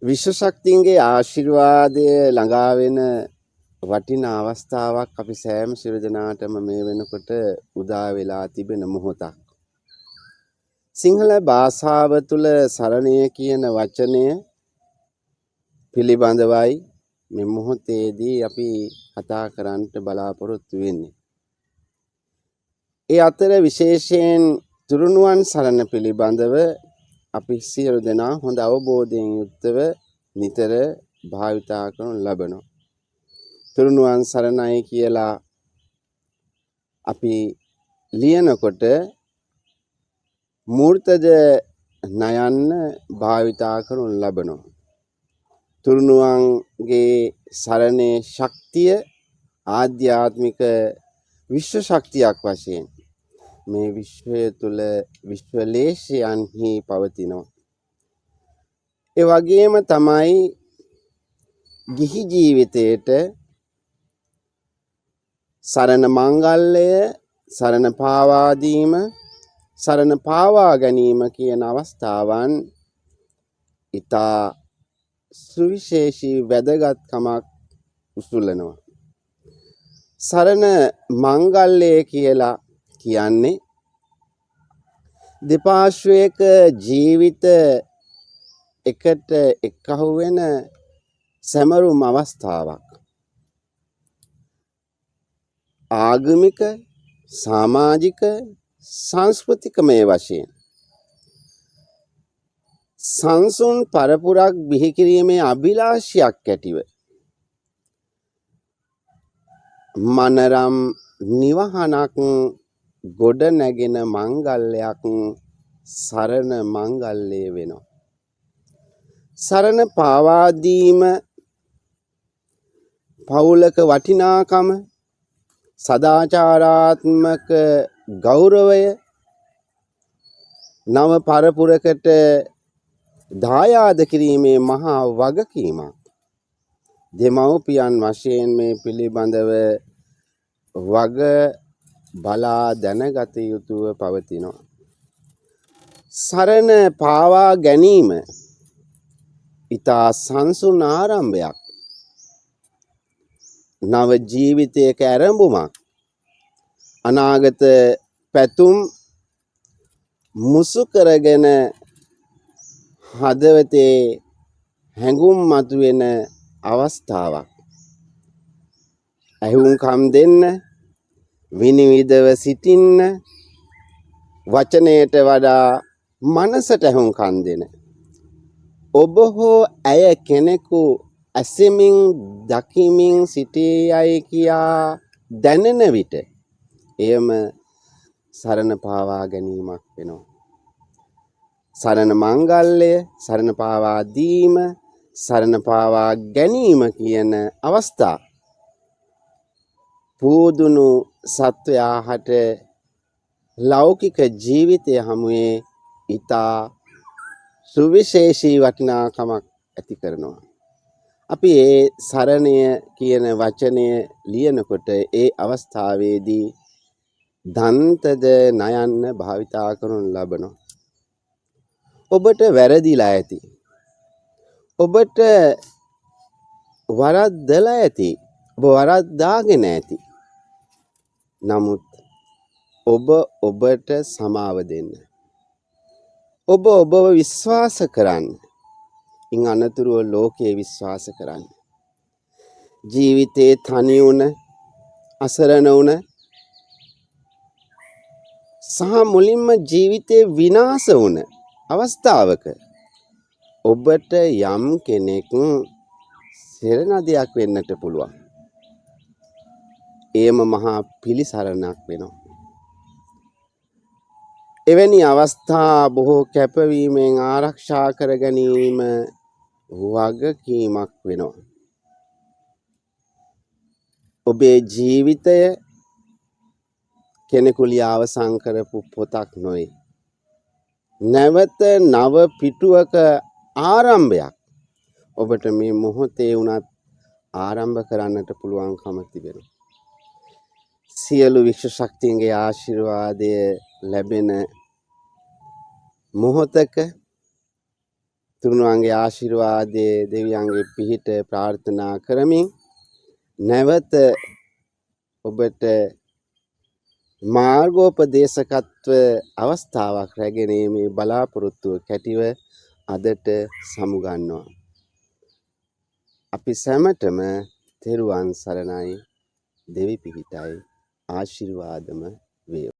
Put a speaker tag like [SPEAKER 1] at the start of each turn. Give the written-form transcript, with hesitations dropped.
[SPEAKER 1] විශ්ව ශක්තියන්ගේ ආශිර්වාදය ළඟා වෙන වටිනා අවස්ථාවක් අපි සෑම සියලු දෙනාටම මේ වෙනකොට උදා වෙලා තිබෙන මොහොතක්. සිංහල භාෂාව තුළ සරණය කියන වචනය පිළිබඳවයි මේ මොහොතේදී අපි කතා කරන්නට බලාපොරොත්තු වෙන්නේ. ඒ අතර විශේෂයෙන් තුරුණුවන් සරණ පිළිබඳව අපි සියලු දෙනා හොඳ අවබෝධයෙන් යුක්තව නිතර භාවිතා කරනු ලබනවා. තුරුණුවන් සරණයි කියලා අපි ලියනකොට මූර්තජ නයන්න භාවිතා කරනු ලබනවා. තුරුණුවන්ගේ සරණේ ශක්තිය ආධ්‍යාත්මික විශ්ව ශක්තියක් වශයෙන් මේ විශ්වය තුළ විශ්වලේශයන්හි පවතිනවා. ඒ වගේම තමයි ගිහි ජීවිතයට සරණ මංගල්‍යය, සරණ පාවාදීම, සරණ පාවා ගැනීම කියන අවස්ථාවන් ඉතා සුවිශේෂී වැදගත්කමක් උසුලනවා. සරණ මංගල්‍යය කියලා කියන්නේ දෙපාර්ශ්වයක ජීවිත එකට එක්කහු වෙන සැමරුම් අවස්ථාවක්. ආගමික, සමාජික, සංස්කෘතිකමය වශයෙන් සංසුන් පරපුරක් බිහි කිරීමේ අභිලාෂයක් ඇතිව මනරම් නිවහනක් ගොඩ නැගෙන මංගල්‍යයක් සරණ මංගල්‍යය වෙනවා. සරණ පාවාදීම පවුලක වටිනාකම, සදාචාරාත්මක ගෞරවය, නව පරපුරකට දායාද කිරීමේ මහා වගකීමක්. දෙමව්පියන් වශයෙන් මේ පිළිබඳව වග බලා දැනගත යුතුව පවතිනවා. සරණ පාවා ගැනීම ඉතා සංසුන් ආරම්භයක්. නව ජීවිතයක ඇරඹුමක්. අනාගත පැතුම් මුසු කරගෙන හදවතේ හැඟුම් මතුවෙන අවස්ථාවක්. ඇහුම්කම් දෙන්න, විනිවිදව සිටින්න, වචනයට වඩා මනසට ඇහුම්කම් දෙන. ඔබ හෝ ඇය කෙනෙකු ඇසෙමින් දකිමින් සිටියයි කියා දැනෙන විට එයම සරණ පාවා ගැනීමක් වෙනවා. සරණ මංගල්‍යය, සරණ පාවා දීම, සරණ පාවා ගැනීම කියන අවස්ථා පූදුණු සත්වයාට ලෞකික ජීවිතය හමුවේ ඉතා සුවිශේෂී වටිනාකමක් ඇති කරනවා. අපි ඒ සරණය කියන වචනය ලියනකොට ඒ අවස්ථාවේදී දන්තද නයන්න භාවිතා කරනු ලබනවා. ඔබට වැරදිලා ඇති. ඔබට වරද්දලා ඇති. ඔබ වරද්දාගෙන ඇති. නමුත් ඔබ ඔබට සමාව දෙන්න. ඔබ ඔබව විශ්වාස කරන්න. ඉන් අනතුරුව ලෝකයේ විශ්වාස කරන්න. ජීවිතේ තනි වුණ, අසරණ වුණ සහ මුලින්ම ජීවිතේ විනාශ වුණ අවස්ථාවක ඔබට යම් කෙනෙක් සෙරණදයක් වෙන්නට පුළුවන්. එයම මහා පිළිසරණක් වෙනවා. එවැනි අවස්ථා බොහෝ කැපවීමෙන් ආරක්ෂා කර ගැනීම වගකීමක් වෙනවා. ඔබේ ජීවිතය කෙනෙකු ලියා අවසන් කරපු පොතක් නොවේ. නැවත නව පිටුවක ආරම්භයක්. ඔබට මේ මොහොතේ වුණත් ආරම්භ කරන්නට පුළුවන්කම තිබෙනවා. සියලු විශ්ව ශක්තියන්ගේ ආශිර්වාදය ලැබෙන මොහොතක තුනුවන්ගේ ආශිර්වාදයේ දෙවියන්ගේ පිහිට ප්‍රාර්ථනා කරමින් නැවත ඔබට මාර්ගෝපදේශකත්ව අවස්ථාවක් රැගෙනීමේ බලාපොරොත්තුව කැටිව අදට සමුගන්නවා. අපි සැමටම තෙරුවන් සරණයි. දෙවි පිහිටයි ආශිර්වාදම වේ.